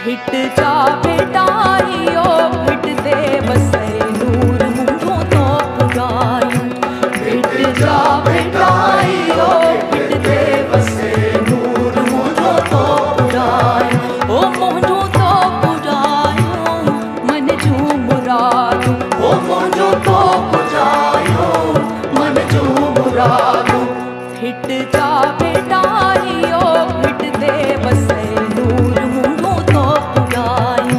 भिट जा भेटाइयो भिट दे बसे नूर मुंडो तो पुरायो। भिट जा भेटाइयो भिट दे बसे नूर मुंडो तो पुरायो। ओ मुंडो तो पुरायो मन जू मुरादो। ओ मुंडो तो पुरायो मन जू मुरादो। भिट जा भेटाइयो भिट दे बसे नूर मुंडो तो पुरायो।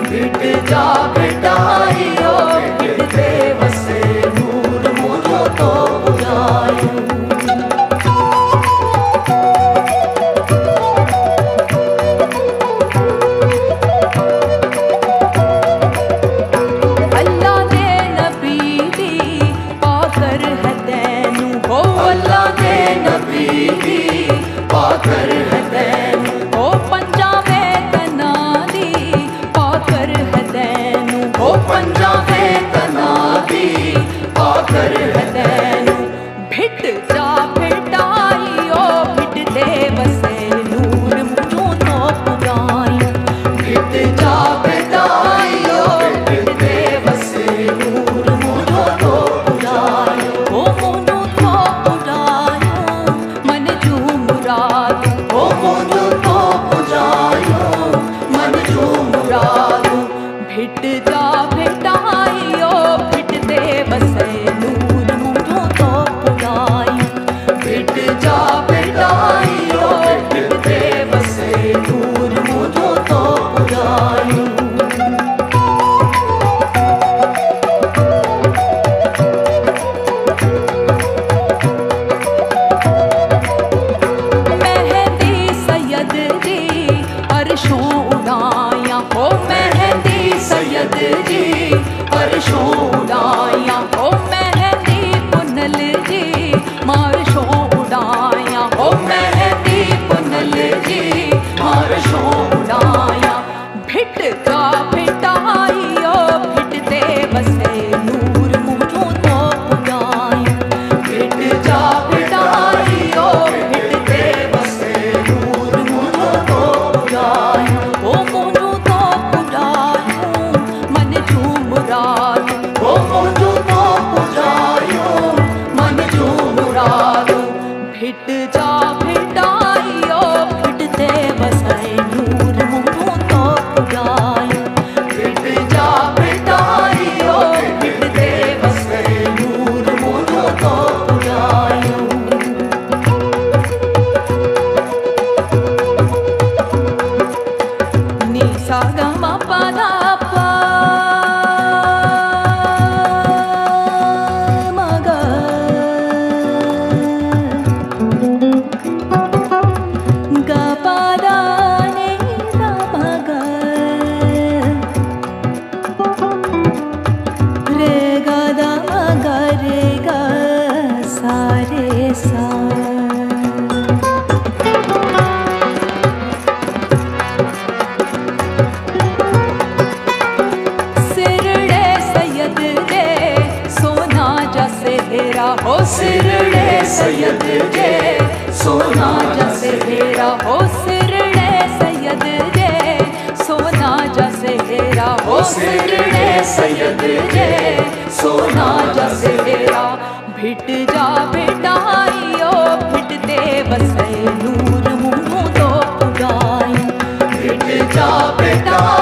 भिट जा भेटाइयो भिट दे बसे नूर मुंडो तो पुरायो। अल्लाह दे नबी दी पाकर है तैनू। हो अल्लाह दे नबी दी पाकर है तैनू। हो पंजाबे तना दी पाकर है तैनू। हो पंजाबे तना दी पाकर है तैनू। भिट जा भेटाइयो भिट दे बसे नूर मुंडो तो पुरायो। भिट जा भेटाइयो भिट दे बसे नूर मुंडो तो पुरायो। ओ मुंडो तो पुरायो मन जू मुरादो। ओ मुंडो तो पुरायो मन जू मुरादो। भिट जा भेटाइयो भिट दे बसे नूर मुंडो तो पुरायो। भिट जा भेटाइयो भिट दे बसे नूर मुंडो तो पुरायो। मेहंदी सैयद जी अरशों उड़ाया। हो मेहंदी सैयद जी अरशों उड़ाया। हो मेहंदी पुनल जी मारशों उड़ाया। हो मेहंदी पुनल जी मारशों उड़ाया। भिट जा भेटाइयो भिट दे बसे नूर मुंडो तो पुरायो। भिट जा भेटाइयो भिट दे बसे नूर मुंडो तो पुरायो। ओ मुंडो तो पुरायो मन जू मुरादो। ओ मुंडो तो पुरायो मन जू मुरादो। भिट जा भेटाइयो भिट दे बसे नूर मुंडो तो पुरायो। भिट जा भेटाइयो भिट दे बसे नूर मुंडो तो पुरायो। नी सा गा मा पा धा पा मा गा। गा पा धा नी धा मा गा। रे गा धा मा गा रे गा सा रे सा। सिरड़े सैयद दे सोना जा सेहरा। हो सिरड़े सैयद दे सोना जा सेहरा। हो सिरड़े सैयद दे सोना जा सेहरा। हो सिरड़े सैयद दे सोना जा सेहरा। भिट जा भेटाइयो भिट दे बसे नूर मुंडो तो पुरायो। भिट जा भेटाइयो